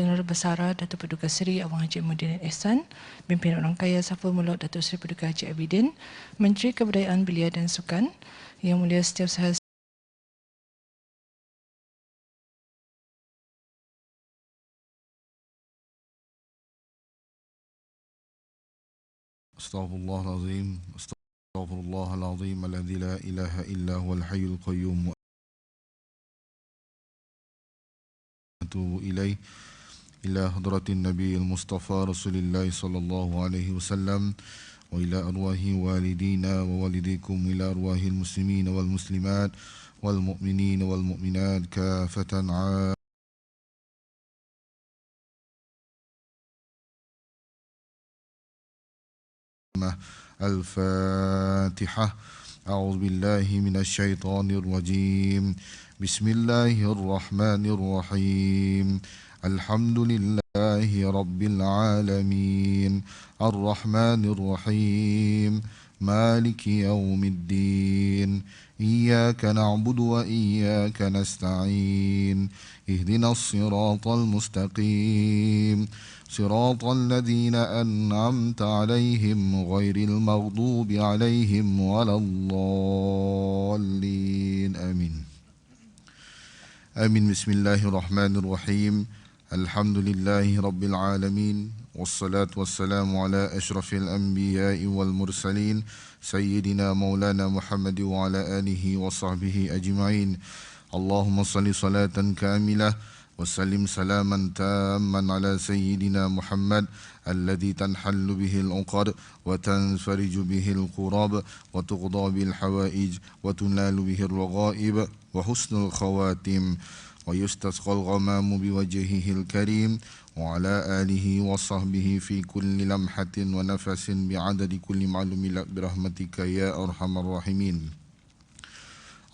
Jeneral Besara Datuk Paduka Seri Abang Haji Muhyiddin Ehsan, Pimpinan Orang Kaya Saiful Mulk Datuk Seri Paduka Haji Abidin, Menteri Kebudayaan Belia dan Sukan, Yang Mulia Setiausaha Astaghfirullahalazim, astaghfirullahalazim, alladzi la ilaha illa huwal hayyul qayyum wa atubu ilaih. Ila hadratin nabiyil mustafa rasulillah sallallahu alaihi wasallam wa ila arwahi walidina wa walidikum ila arwahil muslimin wal muslimat wal mu'minin wal mu'minat kafatan الفاتحة. أعوذ بالله من الشيطان الرجيم. بسم الله الرحمن الرحيم. الحمد لله رب العالمين الرحمن الرحيم مالك يوم الدين إياك نعبد وإياك نستعين اهدنا الصراط المستقيم صراط الذين أنعمت عليهم غير المغضوب عليهم ولا الضالين آمين. آمين. بسم الله الرحمن الرحيم. الحمد لله رب العالمين والصلاة والسلام على أشرف الأنبياء والمرسلين سيدنا مولانا محمد وعلى آله وصحبه أجمعين. اللهم صل صلاة كاملة وسلم سلاما تاما على سيدنا محمد الذي تنحل به العقد وتنفرج به الكرب وتقضى بالحوائج وتنال به الرغائب وحسن الخواتم ويستسقى الغمام بوجهه الكريم وعلى آله وصحبه في كل لمحة ونفس بعدد كل معلوم برحمتك يا أرحم الراحمين.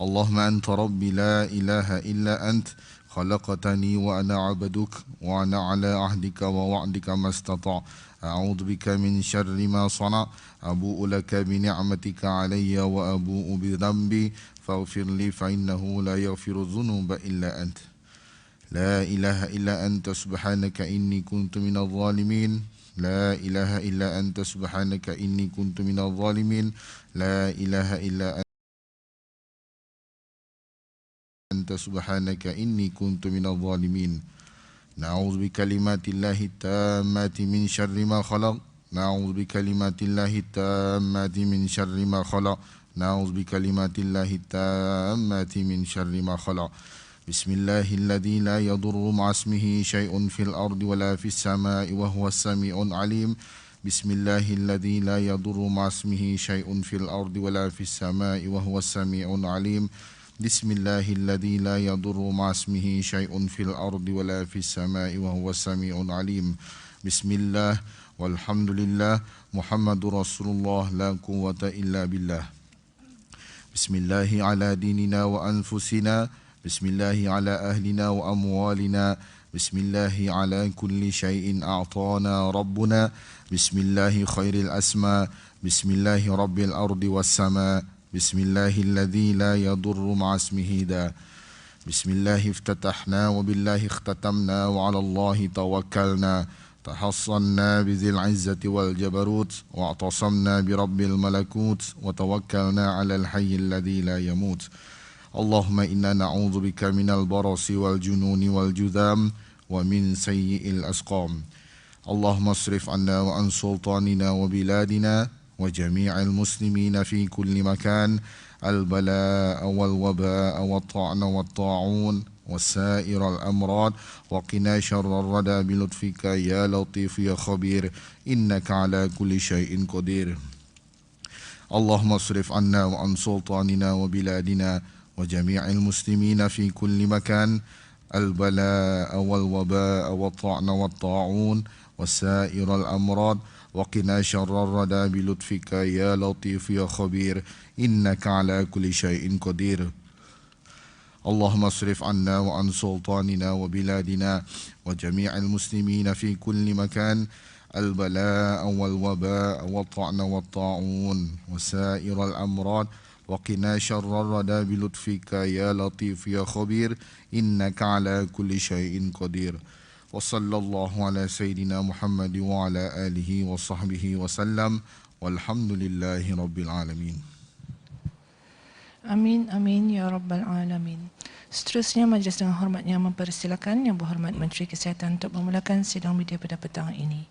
اللهم أنت ربي لا إله إلا أنت خلقتني وأنا عبدك وأنا على عهدك ووعدك ما استطعت أعوذ بك من شر ما صنع أبوء لك بنعمتك علي وأبوء بذنبي فاغفر لي فإنه لا يغفر الذنوب إلا أنت لا إله إلا أنت سبحانك إني كنت من الظالمين لا إله إلا أنت سبحانك إني كنت من الظالمين لا إله إلا أنت سبحانك إني كنت من الظالمين. نعوذ بكلمات الله التامات من شر ما خلق نعوذ بكلمات الله التامات من شر ما خلق نعوذ بكلمات الله التامات من شر ما خلق. بسم الله الذي لا يضر مع اسمه شيء في الأرض ولا في السماء وهو السميع العليم. بسم الله الذي لا يضر مع اسمه شيء في الأرض ولا في السماء وهو السميع العليم. بسم الله الذي لا يضر مع اسمه شيء في الأرض ولا في السماء وهو السميع العليم. بسم الله والحمد لله محمد رسول الله لا قوة إلا بالله. بسم الله على ديننا وأنفسنا بسم الله على أهلنا وأموالنا بسم الله على كل شيء أعطانا ربنا بسم الله خير الأسماء بسم الله رب الأرض والسماء بسم الله الذي لا يضر مع اسمه داء. بسم الله افتتحنا وبالله اختتمنا وعلى الله توكلنا تحصنا بذي العزة والجبروت واعتصمنا برب الملكوت وتوكلنا على الحي الذي لا يموت. اللهم إنا نعوذ بك من البرص والجنون والجذام ومن سيء الأسقام. اللهم اصرف عنا وعن سلطاننا وبلادنا وجميع المسلمين في كل مكان البلاء والوباء والطعن والطاعون وسائر الأمراض وقنا شر الردى بلطفك يا لطيف يا خبير إنك على كل شيء قدير. اللهم اصرف عنا وعن سلطاننا وبلادنا وجميع المسلمين في كل مكان البلاء والوباء والطعن والطاعون وسائر الأمراض وقنا شر الردى بلطفك يا لطيف يا خبير إنك على كل شيء قدير. اللهم اصرف عنا وعن سلطاننا وبلادنا وجميع المسلمين في كل مكان البلاء والوباء والطعن والطاعون وسائر الأمراض وقنا شر الردى بلطفك يا لطيف يا خبير إنك على كل شيء قدير. Wa sallallahu ala sayyidina Muhammad wa ala alihi wa sahbihi wa sallam. Walhamdulillahi rabbil alamin. Amin, amin, ya Rabbal Alamin. Seterusnya, majlis dengan hormatnya mempersilakan Yang Berhormat Menteri Kesihatan untuk memulakan sidang media pada petang ini.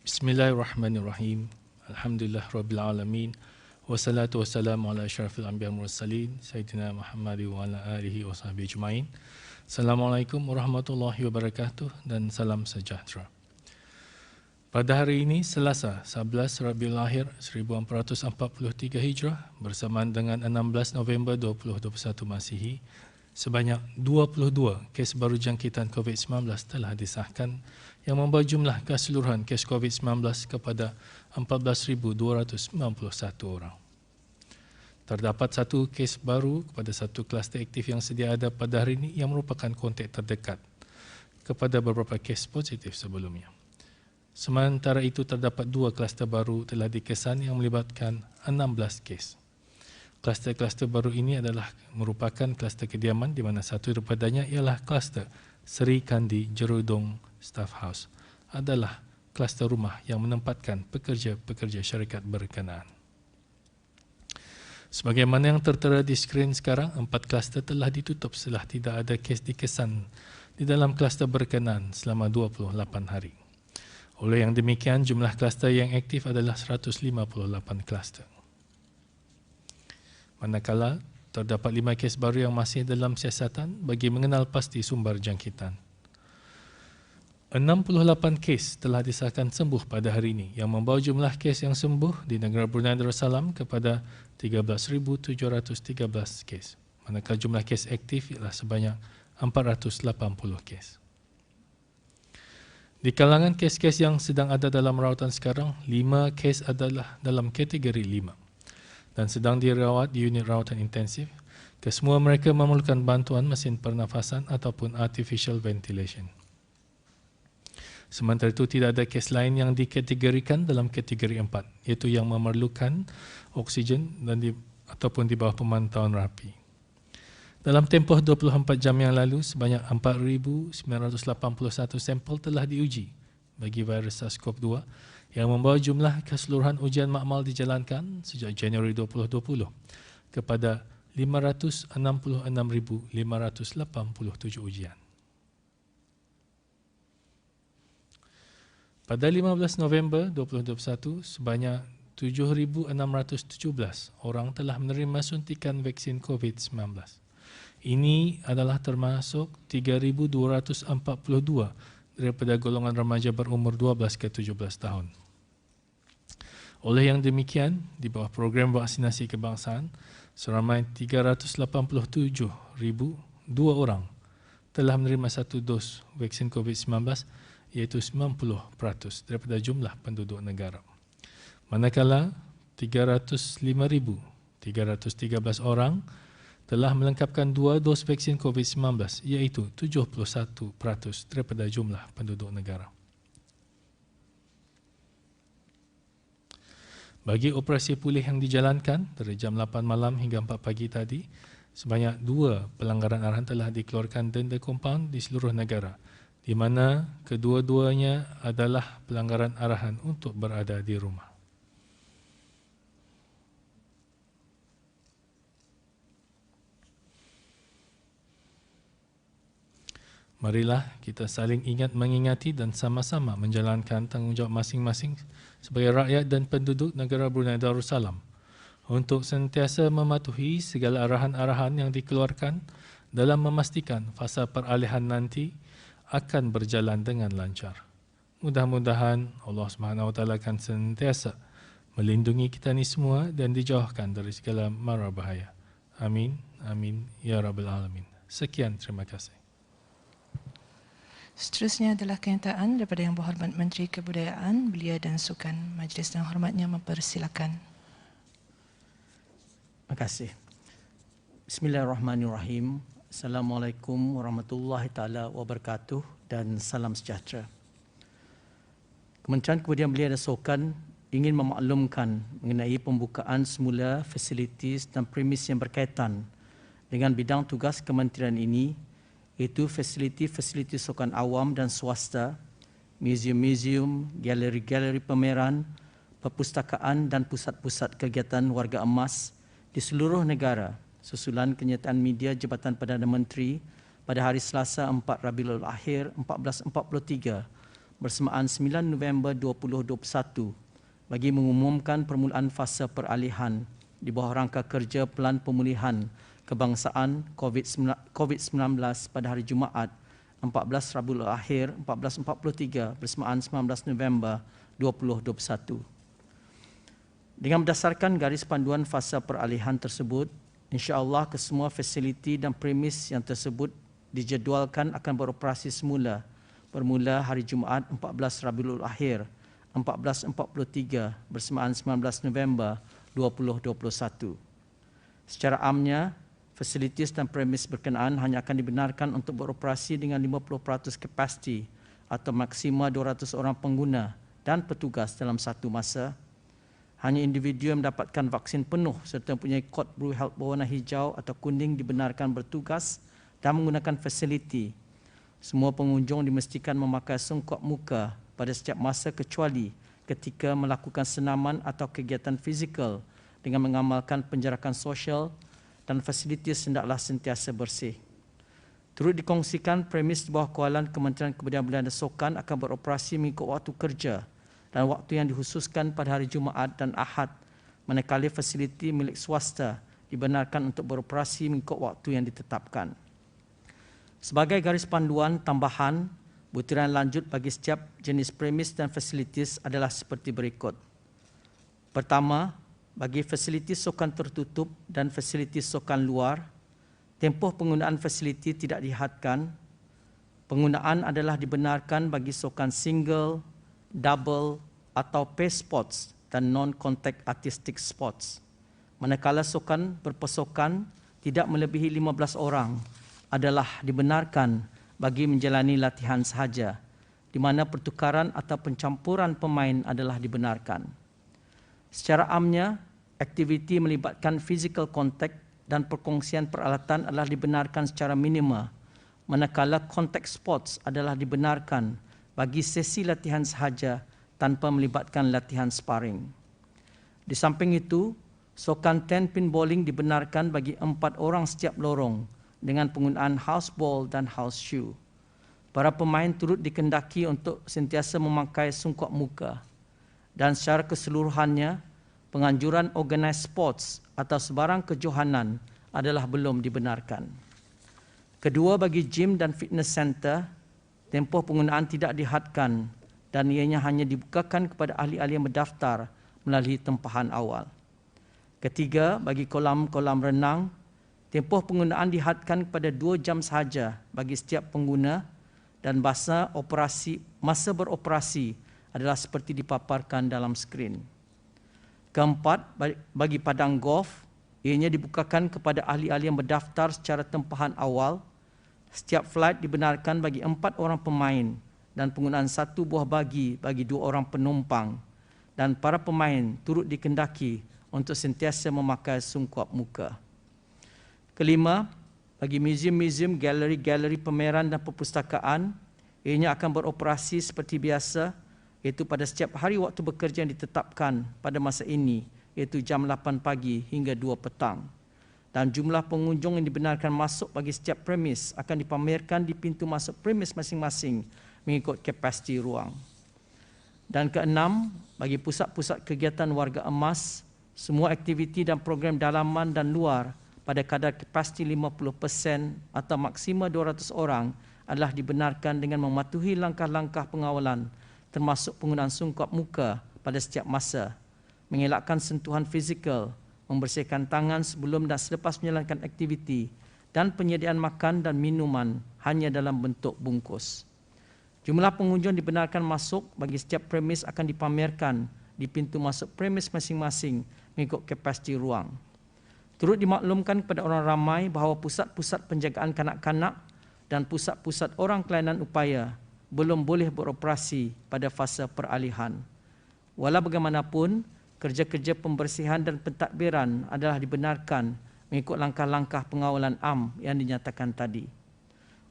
Bismillahirrahmanirrahim. Alhamdulillah Rabbil Alamin. Wassalatu wassalamu ala asyrafil anbiya wal mursalin Sayyidina Muhammad wa ala alihi wa sahbihi ajma'in. Assalamualaikum warahmatullahi wabarakatuh dan salam sejahtera. Pada hari ini, Selasa, 11 Rabiul Akhir 1443 Hijrah bersamaan dengan 16 November 2021 Masihi, sebanyak 22 kes baru jangkitan COVID-19 telah disahkan yang membawa jumlah keseluruhan kes COVID-19 kepada 14,291 orang. Terdapat satu kes baru kepada satu kluster aktif yang sedia ada pada hari ini yang merupakan kontak terdekat kepada beberapa kes positif sebelumnya. Sementara itu, terdapat dua kluster baru telah dikesan yang melibatkan 16 kes. Kluster-kluster baru ini adalah merupakan kluster kediaman di mana satu daripadanya ialah kluster Seri Kandi Jerudong Staff House adalah kluster rumah yang menempatkan pekerja-pekerja syarikat berkenaan. Sebagaimana yang tertera di skrin sekarang, 4 kluster telah ditutup setelah tidak ada kes dikesan di dalam kluster berkenaan selama 28 hari. Oleh yang demikian, jumlah kluster yang aktif adalah 158 kluster. Manakala, terdapat 5 kes baru yang masih dalam siasatan bagi mengenal pasti sumber jangkitan. 68 kes telah disahkan sembuh pada hari ini yang membawa jumlah kes yang sembuh di negara Brunei Darussalam kepada 13,713 kes. Manakala jumlah kes aktif ialah sebanyak 480 kes. Di kalangan kes-kes yang sedang ada dalam rawatan sekarang, 5 kes adalah dalam kategori 5 dan sedang dirawat di unit rawatan intensif. Kesemua mereka memerlukan bantuan mesin pernafasan ataupun artificial ventilation. Sementara itu, tidak ada kes lain yang dikategorikan dalam kategori 4, iaitu yang memerlukan oksigen dan ataupun di bawah pemantauan rapi. Dalam tempoh 24 jam yang lalu, sebanyak 4,981 sampel telah diuji bagi virus SARS-CoV-2 yang membawa jumlah keseluruhan ujian makmal dijalankan sejak Januari 2020 kepada 566,587 ujian. Pada 15 November 2021, sebanyak 7,617 orang telah menerima suntikan vaksin COVID-19. Ini adalah termasuk 3,242 daripada golongan remaja berumur 12 ke 17 tahun. Oleh yang demikian, di bawah program vaksinasi kebangsaan, seramai 387,002 orang telah menerima satu dos vaksin COVID-19, iaitu 90% daripada jumlah penduduk negara. Manakala 305,313 orang telah melengkapkan 2 dos vaksin COVID-19, iaitu 71% daripada jumlah penduduk negara. Bagi operasi pulih yang dijalankan dari jam 8 malam hingga 4 pagi tadi, sebanyak 2 pelanggaran arahan telah dikeluarkan denda kompaun di seluruh negara, di mana kedua-duanya adalah pelanggaran arahan untuk berada di rumah. Marilah kita saling ingat mengingati dan sama-sama menjalankan tanggungjawab masing-masing sebagai rakyat dan penduduk negara Brunei Darussalam untuk sentiasa mematuhi segala arahan-arahan yang dikeluarkan dalam memastikan fasa peralihan nanti akan berjalan dengan lancar. Mudah-mudahan Allah SWT akan sentiasa melindungi kita ni semua dan dijauhkan dari segala mara bahaya. Amin. Amin. Ya Rabbal Alamin. Sekian, terima kasih. Seterusnya adalah kenyataan daripada Yang Berhormat Menteri Kebudayaan, Belia dan Sukan. Majlis dengan hormatnya mempersilakan. Terima kasih. Bismillahirrahmanirrahim. Assalamualaikum warahmatullahi taala wabarakatuh dan salam sejahtera. Kementerian Kebudayaan Belia dan Sukan ingin memaklumkan mengenai pembukaan semula fasilitis dan premis yang berkaitan dengan bidang tugas kementerian ini, iaitu fasiliti-fasiliti sukan awam dan swasta, muzium-muzium, galeri-galeri pameran, perpustakaan dan pusat-pusat kegiatan warga emas di seluruh negara susulan kenyataan media Jabatan Perdana Menteri pada hari Selasa 4 Rabiul Akhir 1443 bersamaan 9 November 2021 bagi mengumumkan permulaan fasa peralihan di bawah rangka kerja Pelan Pemulihan Kebangsaan COVID-19 pada hari Jumaat 14 Rabiul Akhir 1443 bersamaan 19 November 2021. Dengan berdasarkan garis panduan fasa peralihan tersebut, insya-Allah kesemua fasiliti dan premis yang tersebut dijadualkan akan beroperasi semula bermula hari Jumaat 14 Rabiul Akhir 1443 bersamaan 19 November 2021. Secara amnya, fasilitis dan premis berkenaan hanya akan dibenarkan untuk beroperasi dengan 50% kapasiti atau maksima 200 orang pengguna dan petugas dalam satu masa. Hanya individu yang mendapatkan vaksin penuh serta mempunyai kod Blue Health berwarna hijau atau kuning dibenarkan bertugas dan menggunakan fasiliti. Semua pengunjung dimestikan memakai sungkap muka pada setiap masa kecuali ketika melakukan senaman atau kegiatan fizikal dengan mengamalkan penjarakan sosial dan fasilitis hendaklah sentiasa bersih. Turut dikongsikan premis di bawah kawalan Kementerian Kebudayaan Belia dan Sukan akan beroperasi mengikut waktu kerja dan waktu yang dikhususkan pada hari Jumaat dan Ahad, manakala fasiliti milik swasta dibenarkan untuk beroperasi mengikut waktu yang ditetapkan. Sebagai garis panduan tambahan, butiran lanjut bagi setiap jenis premis dan fasilitis adalah seperti berikut. Pertama, bagi fasilitis sukan tertutup dan fasilitis sukan luar, tempoh penggunaan fasiliti tidak dihadkan. Penggunaan adalah dibenarkan bagi sukan single, double atau pair sports dan non-contact artistic sports. Manakala sukan berpasukan tidak melebihi 15 orang adalah dibenarkan bagi menjalani latihan sahaja, di mana pertukaran atau pencampuran pemain adalah dibenarkan. Secara amnya, aktiviti melibatkan physical contact dan perkongsian peralatan adalah dibenarkan secara minima, manakala contact sports adalah dibenarkan bagi sesi latihan sahaja tanpa melibatkan latihan sparring. Di samping itu, sukan 10 pin bowling dibenarkan bagi 4 orang setiap lorong dengan penggunaan house ball dan house shoe. Para pemain turut dikendaki untuk sentiasa memakai sungkap muka dan secara keseluruhannya, penganjuran organized sports atau sebarang kejohanan adalah belum dibenarkan. Kedua, bagi gym dan fitness center, tempoh penggunaan tidak dihadkan dan ianya hanya dibukakan kepada ahli-ahli yang berdaftar melalui tempahan awal. Ketiga, bagi kolam-kolam renang, tempoh penggunaan dihadkan kepada 2 jam sahaja bagi setiap pengguna dan masa beroperasi adalah seperti dipaparkan dalam skrin. Keempat, bagi padang golf, ianya dibukakan kepada ahli-ahli yang berdaftar secara tempahan awal. Setiap flight dibenarkan bagi 4 orang pemain dan penggunaan 1 buah bagi 2 orang penumpang, dan para pemain turut dikendaki untuk sentiasa memakai sungkap muka. Kelima, bagi muzium-muzium, galeri-galeri pameran dan perpustakaan, ianya akan beroperasi seperti biasa, iaitu pada setiap hari waktu bekerja yang ditetapkan pada masa ini, iaitu jam 8 pagi hingga 2 petang. Dan jumlah pengunjung yang dibenarkan masuk bagi setiap premis akan dipamerkan di pintu masuk premis masing-masing mengikut kapasiti ruang. Dan keenam, bagi pusat-pusat kegiatan warga emas, semua aktiviti dan program dalaman dan luar pada kadar kapasiti 50% atau maksima 200 orang adalah dibenarkan dengan mematuhi langkah-langkah pengawalan termasuk penggunaan sungkap muka pada setiap masa, mengelakkan sentuhan fizikal, membersihkan tangan sebelum dan selepas menjalankan aktiviti, dan penyediaan makan dan minuman hanya dalam bentuk bungkus. Jumlah pengunjung dibenarkan masuk bagi setiap premis akan dipamerkan di pintu masuk premis masing-masing mengikut kapasiti ruang. Turut dimaklumkan kepada orang ramai bahawa pusat-pusat penjagaan kanak-kanak dan pusat-pusat orang kelainan upaya belum boleh beroperasi pada fasa peralihan. Walau bagaimanapun, kerja-kerja pembersihan dan pentadbiran adalah dibenarkan mengikut langkah-langkah pengawalan am yang dinyatakan tadi.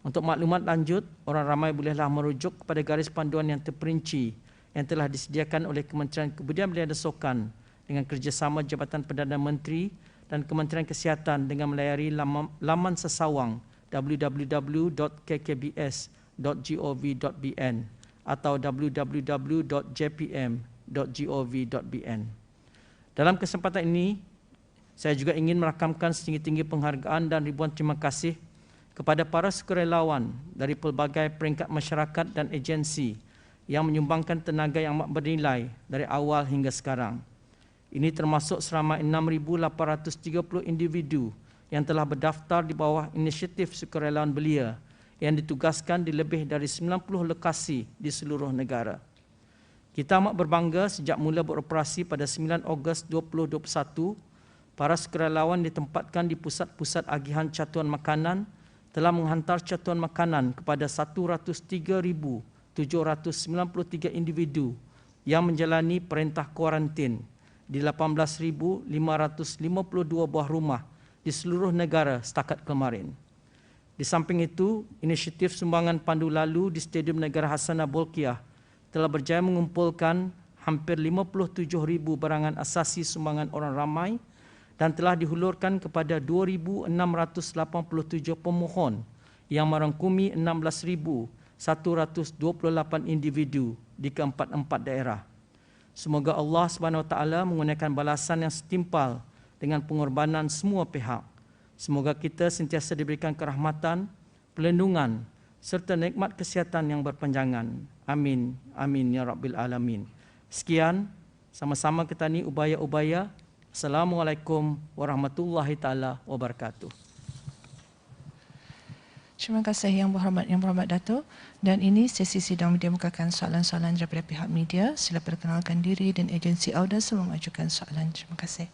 Untuk maklumat lanjut, orang ramai bolehlah merujuk kepada garis panduan yang terperinci yang telah disediakan oleh Kementerian Kebudayaan Belia dan Sukan dengan kerjasama Jabatan Perdana Menteri dan Kementerian Kesihatan dengan melayari laman sesawang www.kkbs.gov.bn atau www.jpm.gov.bn. Dalam kesempatan ini, saya juga ingin merakamkan setinggi-tinggi penghargaan dan ribuan terima kasih kepada para sukarelawan dari pelbagai peringkat masyarakat dan agensi yang menyumbangkan tenaga yang amat bernilai dari awal hingga sekarang. Ini termasuk seramai 6,830 individu yang telah berdaftar di bawah inisiatif sukarelawan belia yang ditugaskan di lebih dari 90 lokasi di seluruh negara. Kita amat berbangga sejak mula beroperasi pada 9 Ogos 2021, para sukarelawan ditempatkan di pusat-pusat agihan catuan makanan telah menghantar catuan makanan kepada 103,793 individu yang menjalani perintah kuarantin di 18,552 buah rumah di seluruh negara setakat kemarin. Di samping itu, inisiatif sumbangan pandu lalu di Stadium Negara Hasanah Bolkiah telah berjaya mengumpulkan hampir 57,000 barangan asasi sumbangan orang ramai dan telah dihulurkan kepada 2,687 pemohon yang merangkumi 16,128 individu di keempat-empat daerah. Semoga Allah Subhanahu Wa Taala menggunakan balasan yang setimpal dengan pengorbanan semua pihak. Semoga kita sentiasa diberikan kerahmatan, perlindungan serta nikmat kesihatan yang berpanjangan. Amin. Amin ya Rabbil Alamin. Sekian, sama-sama kita ni ubaya-ubaya. Assalamualaikum warahmatullahi taala wabarakatuh. Terima kasih Yang Berhormat Dato'. Dan ini sesi sidang media mukakan soalan-soalan daripada pihak media. Sila perkenalkan diri dan agensi Auda sebelum mengajukan soalan. Terima kasih.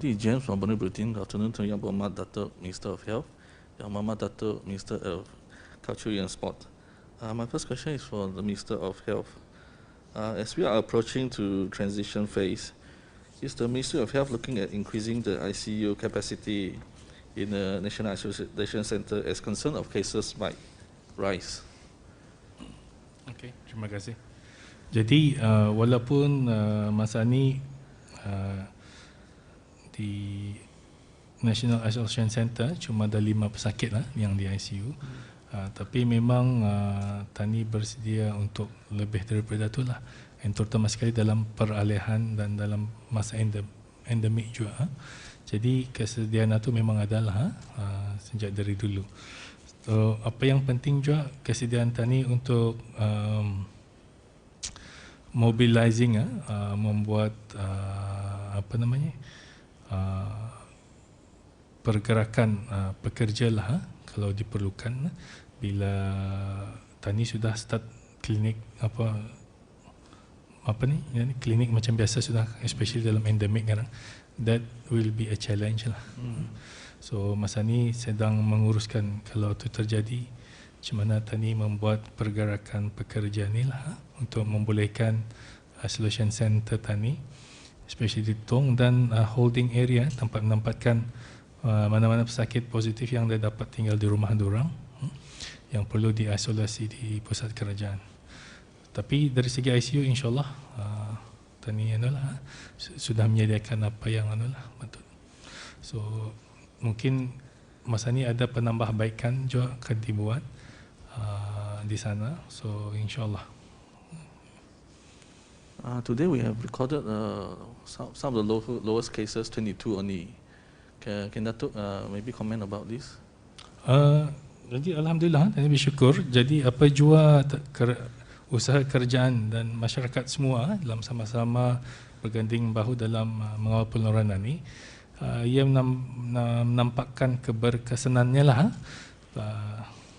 This is James from Borneo Bulletin. Good afternoon to Yang Berhormat Dato', Minister of Health, Yang Berhormat Dato', Minister of Culture and Sport. My first question is for the Minister of Health. As we are approaching to transition phase, is the Ministry of Health looking at increasing the ICU capacity in the National Isolation Centre as concern of cases might rise? Okey, terima kasih. Jadi walaupun masa ni di National Isolation Centre cuma ada 5 pesakit lah yang di ICU. Tapi memang Tani bersedia untuk lebih daripada itu lah, yang terutama sekali dalam peralihan dan dalam masa endemik juga. Jadi kesediaan itu memang adalah sejak dari dulu. So, apa yang penting juga kesediaan Tani untuk mobilizing, membuat pergerakan pekerja lah kalau diperlukan. Bila Tani sudah start klinik klinik macam biasa sudah, especially dalam endemik sekarang, that will be a challenge lah. So masa ni sedang menguruskan kalau itu terjadi, macam mana Tani membuat pergerakan pekerja ni lah untuk membolehkan isolation center Tani, especially di Tong dan holding area, tempat menempatkan mana-mana pesakit positif yang dia dapat tinggal di rumah diorang, yang perlu diisolasi di pusat kerajaan. Tapi dari segi ICU, insyaAllah Tani sudah menyediakan apa yang betul. So mungkin masa ni ada penambahbaikan juga akan dibuat di sana. So insyaAllah. Today we have recorded some of the lowest cases, 22 only. Can Datuk maybe comment about this? Jadi alhamdulillah, Tani bersyukur. Jadi apa jua usaha kerajaan dan masyarakat semua dalam sama-sama berganding bahu dalam mengawal penularan ini, ia menampakkan keberkesanannya lah.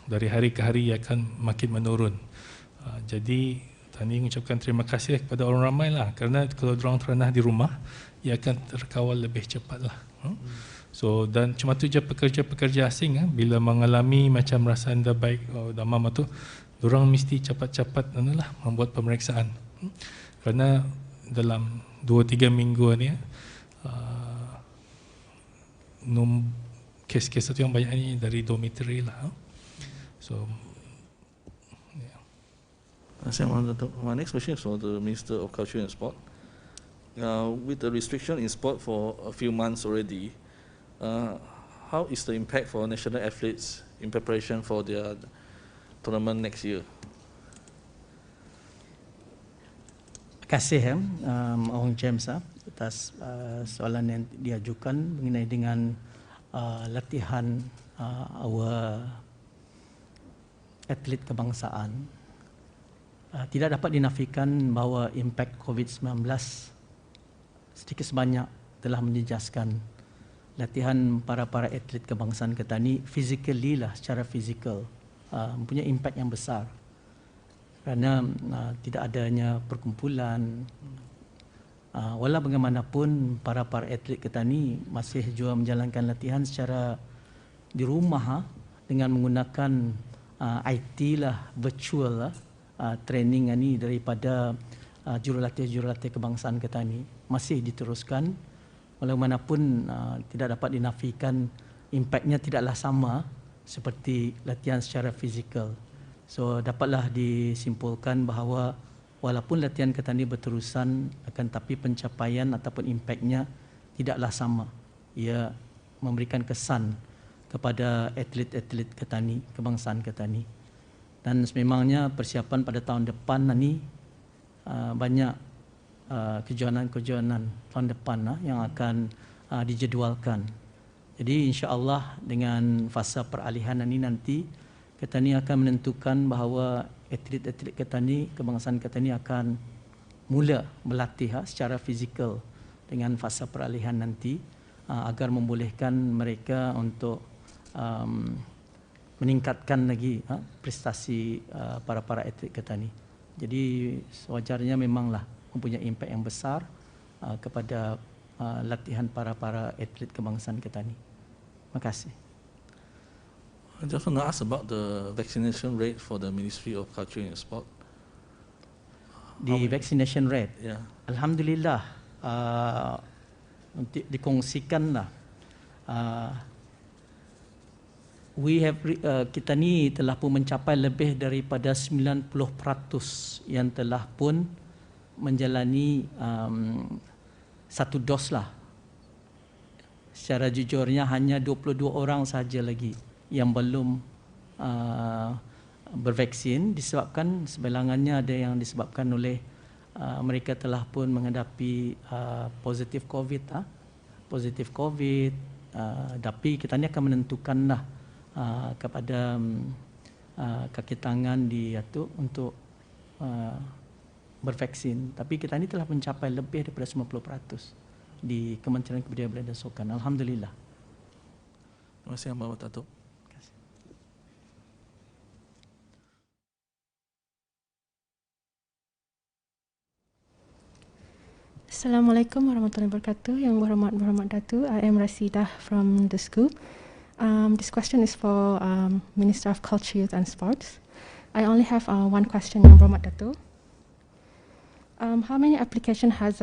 Dari hari ke hari ia akan makin menurun. Jadi Tani mengucapkan terima kasih kepada orang ramai lah, kerana kalau orang terendah di rumah, ia akan terkawal lebih cepat lah. So dan cuma tu je pekerja-pekerja asing bila mengalami macam rasa anda baik demam tu, orang mesti cepat-cepat membuat pemeriksaan. Kerana dalam 2-3 minggu ni kes-kes itu yang banyak ni dari dormitory lah. So my next question is for the Minister of Culture and Sport. With the restriction in sport for a few months already, how is the impact for national athletes in preparation for their tournament next year? Terima kasih Ông James atas soalan yang diajukan mengenai dengan latihan our atlet kebangsaan. Tidak dapat dinafikan bahawa impak COVID-19 sedikit sebanyak telah menjejaskan latihan para atlet kebangsaan kita ni physically lah, secara fizikal mempunyai impak yang besar. Kerana tidak adanya perkumpulan, walau bagaimanapun para atlet kita ni masih juga menjalankan latihan secara di rumah dengan menggunakan IT lah, virtual lah, training ni daripada jurulatih kebangsaan kita ni masih diteruskan. Walau manapun tidak dapat dinafikan impaknya tidaklah sama seperti latihan secara fizikal. So dapatlah disimpulkan bahawa walaupun latihan kita ni berterusan, akan tapi pencapaian ataupun impaknya tidaklah sama. Ia memberikan kesan kepada atlet-atlet kita ni, kebangsaan kita ni. Dan sememangnya persiapan pada tahun depan ni banyak kejohanan-kejohanan tahun depan yang akan dijadualkan. Jadi insya-Allah dengan fasa peralihan ini nanti kita ni akan menentukan bahawa atlet-atlet kita ni, kebangsaan kita ni akan mula berlatih secara fizikal dengan fasa peralihan nanti agar membolehkan mereka untuk meningkatkan lagi prestasi para atlet kita ni. Jadi sewajarnya memanglah mempunyai impak yang besar kepada latihan para atlet kebangsaan kita ni. Terima kasih. I just want to ask about the vaccination rate for the Ministry of Culture and Sport. The vaccination rate, Yeah. Alhamdulillah, dikongsikanlah. Kita ni telah pun mencapai lebih daripada 90% yang telah pun menjalani satu dos lah. Secara jujurnya hanya 22 orang sahaja lagi yang belum bervaksin, disebabkan sebilangannya ada yang disebabkan oleh mereka telah pun menghadapi positif COVID. Tapi kita ni akan menentukanlah kepada kaki tangan dia tu untuk bervaksin. Tapi kita ni telah mencapai lebih daripada 90% di Kementerian Kebudayaan dan Sukan. Alhamdulillah. Terima kasih Bapak Datuk. Assalamualaikum warahmatullahi wabarakatuh. Yang berhormat Datuk, I am Rasidah from the school. This question is for Minister of Culture, Youth and Sports. I only have one question, Yang Berhormat Datuk. How many applications has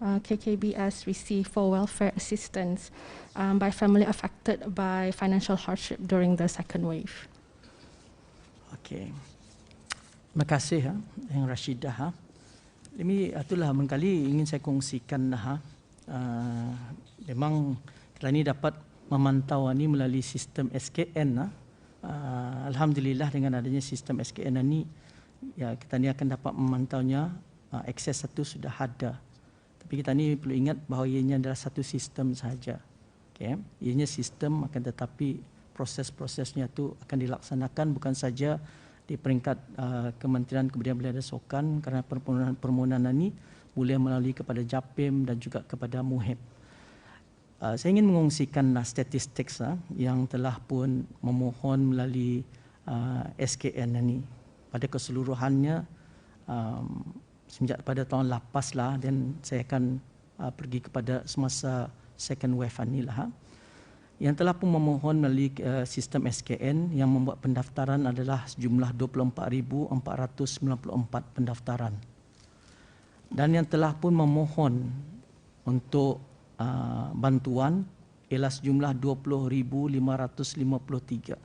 KKBS received for welfare assistance by family affected by financial hardship during the second wave? Okay. Terima kasih Yang Rashidah. Ini itulah mengkali ingin saya kongsikan memang kita ni dapat memantau ni melalui sistem SKN. Alhamdulillah dengan adanya sistem SKN ni ya kita ni akan dapat memantaunya. Akses satu sudah ada. Tapi kita ni perlu ingat bahawa ianya adalah satu sistem sahaja. Okay. Ianya sistem akan tetapi proses-prosesnya tu akan dilaksanakan bukan saja di peringkat Kementerian Kebudayaan dan Sukan kerana permohonan ini boleh melalui kepada JAPIM dan juga kepada MUHIB. Saya ingin mengongsikan statistik yang telah pun memohon melalui SKN ini. Pada keseluruhannya semenjak pada tahun lepas lah dan saya akan pergi kepada semasa second wave ni lah. Yang telah pun memohon melalui sistem SKN yang membuat pendaftaran adalah sejumlah 24,494 pendaftaran. dan yang telah pun memohon untuk bantuan ialah sejumlah 20,553,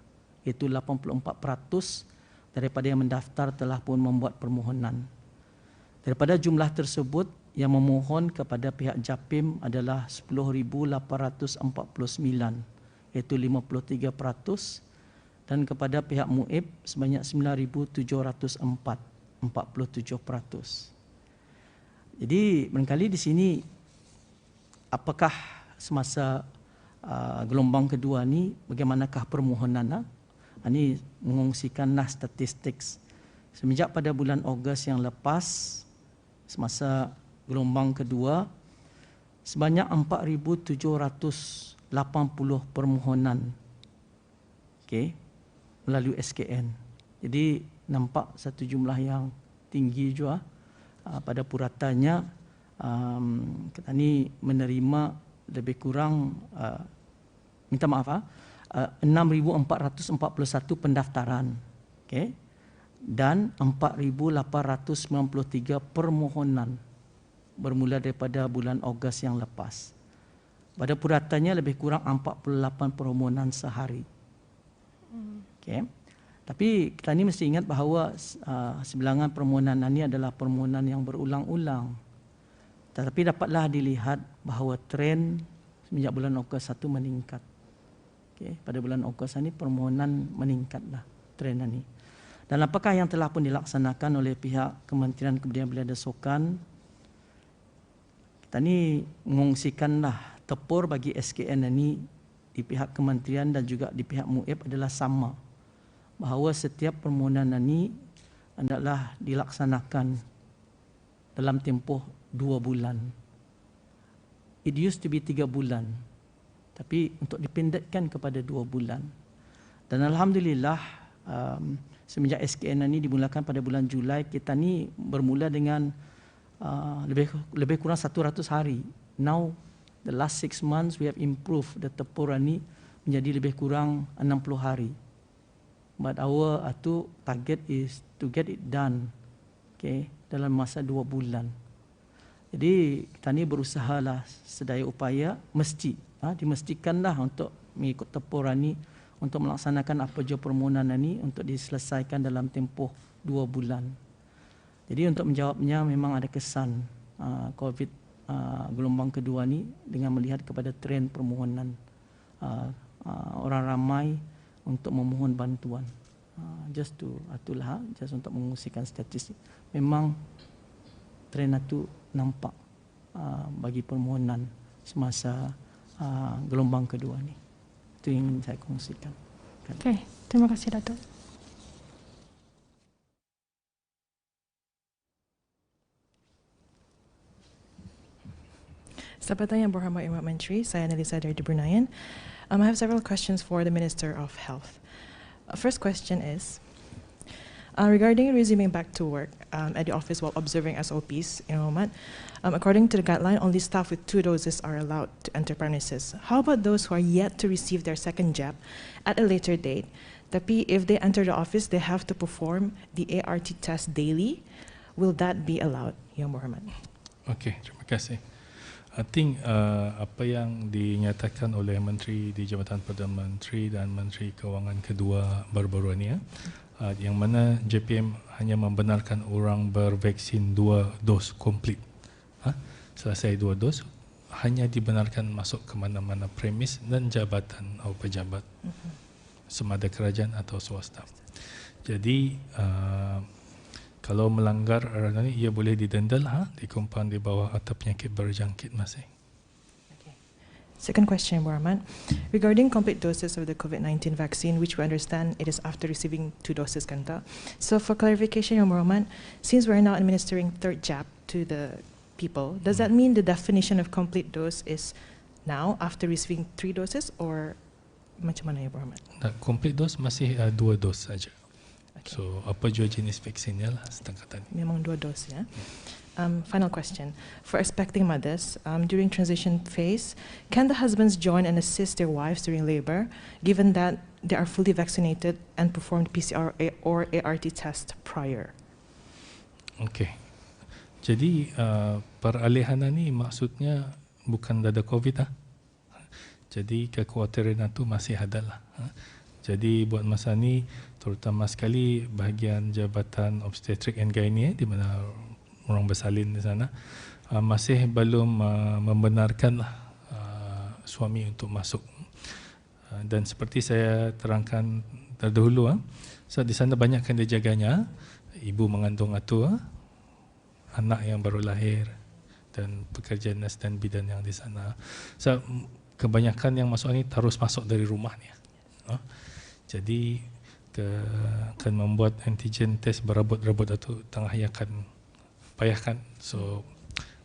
iaitu 84% daripada yang mendaftar telah pun membuat permohonan. Daripada jumlah tersebut, yang memohon kepada pihak JAPIM adalah 10,849, iaitu 53%, dan kepada pihak MUIB sebanyak 9,704, 47%. Jadi barangkali di sini apakah semasa gelombang kedua ni bagaimanakah permohonan? Ini mengongsikanlah statistik semenjak pada bulan Ogos yang lepas semasa gelombang kedua sebanyak 4,780 permohonan, melalui SKN. Jadi nampak satu jumlah yang tinggi juga. Pada puratannya kita ni menerima lebih kurang 6,441 pendaftaran, dan 4,893 permohonan bermula daripada bulan Ogos yang lepas. Pada puratannya lebih kurang 48 permohonan sehari. Tapi kita ni mesti ingat bahawa sebilangan permohonan ini adalah permohonan yang berulang-ulang. Tetapi dapatlah dilihat bahawa tren semenjak bulan Ogos 1 meningkat. Pada bulan Ogos ini permohonan meningkatlah tren ini. Dan apakah yang telah pun dilaksanakan oleh pihak Kementerian Kebudayaan Belia dan Sukan? Kita ni mengongsikanlah tepur bagi SKN ini di pihak kementerian dan juga di pihak MUIB adalah sama. Bahawa setiap permohonan ini adalah dilaksanakan dalam tempoh 2 bulan. It used to be 3 bulan. Tapi untuk dipendekkan kepada 2 bulan. Dan Alhamdulillah semenjak SKN ini dimulakan pada bulan Julai, kita ni bermula dengan lebih kurang 100 hari. Now the last 6 months we have improved the tepur ini menjadi lebih kurang 60 hari. But our target is to get it done, dalam masa 2 bulan. Jadi kita ni berusahalah sedaya upaya, dimestikanlah untuk mengikut tepuran ni untuk melaksanakan apa jua permohonan ini untuk diselesaikan dalam tempoh 2 bulan. Jadi untuk menjawabnya memang ada kesan COVID gelombang kedua ni dengan melihat kepada tren permohonan orang ramai untuk memohon bantuan. Just untuk mengungsikan statistik. Memang tren itu nampak bagi permohonan semasa gelombang kedua ni. Itu yang ingin saya kongsikan. Okey, terima kasih Datuk. Jabatan Yang Berhormat Yang Menteri, saya Nelisa dari Bruneian. I have several questions for the Minister of Health. First question is, regarding resuming back to work at the office while observing SOPs, according to the guideline, only staff with 2 doses are allowed to enter premises. How about those who are yet to receive their second jab at a later date? Tapi if they enter the office, they have to perform the ART test daily. Will that be allowed, Yang Berhormat? Okey, terima kasih. I think apa yang dinyatakan oleh Menteri di Jabatan Perdana Menteri dan Menteri Kewangan kedua baru-baru ini, yang mana JPM hanya membenarkan orang bervaksin 2 dos komplit. Selesai 2 dos, hanya dibenarkan masuk ke mana-mana premis dan jabatan atau pejabat, semada kerajaan atau swasta. Jadi kalau melanggar arahan ini, ia boleh didenda, dikumpang di bawah atap penyakit berjangkit masih. Second question, Berhormat. Regarding complete doses of the COVID-19 vaccine, which we understand it is after receiving 2 doses, Kanta. So for clarification, Yang Berhormat, since we are now administering 3rd jab to the people, does that mean the definition of complete dose is now after receiving 3 doses, or macam mana, Yang Berhormat? Complete dose masih 2 dos saja. Okay. So apa jua jenis vaksinnya lah setengah tadi. Memang 2 dos ya. Final question. For expecting mothers, during transition phase, can the husbands join and assist their wives during labor, given that they are fully vaccinated and performed PCR or ART test prior? Okay. Jadi peralihan ni maksudnya bukan ada COVID Jadi kekhawatiran itu masih ada lah. Jadi buat masa ni terutama sekali bahagian Jabatan Obstetric and Gynae di mana orang bersalin di sana masih belum membenarkan suami untuk masuk. Dan seperti saya terangkan terdahulu, so di sana banyak yang dijaganya, ibu mengandung atua, anak yang baru lahir dan pekerja nurse dan bidan yang di sana. So kebanyakan yang masuk ni terus masuk dari rumah ni. Jadi akan membuat antigen test berabot-rabot itu tengah akan payahkan. So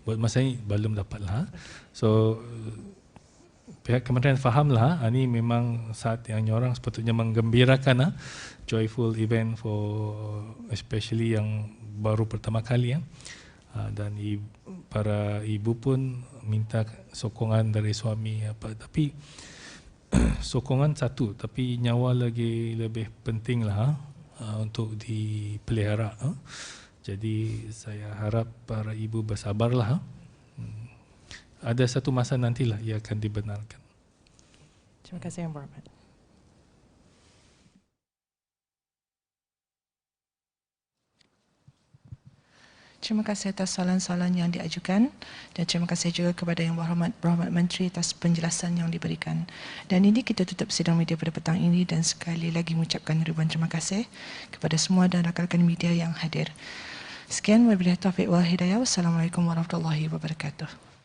buat masa ini belum dapat lah. So pihak kementerian fahamlah ini memang saat yang orang sepatutnya menggembirakan joyful event for especially yang baru pertama kali dan para ibu pun minta sokongan dari suami tapi sokongan satu tapi nyawa lagi lebih penting lah untuk dipelihara. Jadi saya harap para ibu bersabarlah. Ada satu masa nantilah ia akan dibenarkan. Terima kasih Yang Berhormat. Terima kasih atas soalan-soalan yang diajukan dan terima kasih juga kepada Yang Berhormat Menteri atas penjelasan yang diberikan. Dan ini kita tutup sidang media pada petang ini dan sekali lagi mengucapkan ribuan terima kasih kepada semua dan rakan-rakan media yang hadir. Sekian, wabillahi taufiq wal hidayah. Wassalamualaikum warahmatullahi wabarakatuh.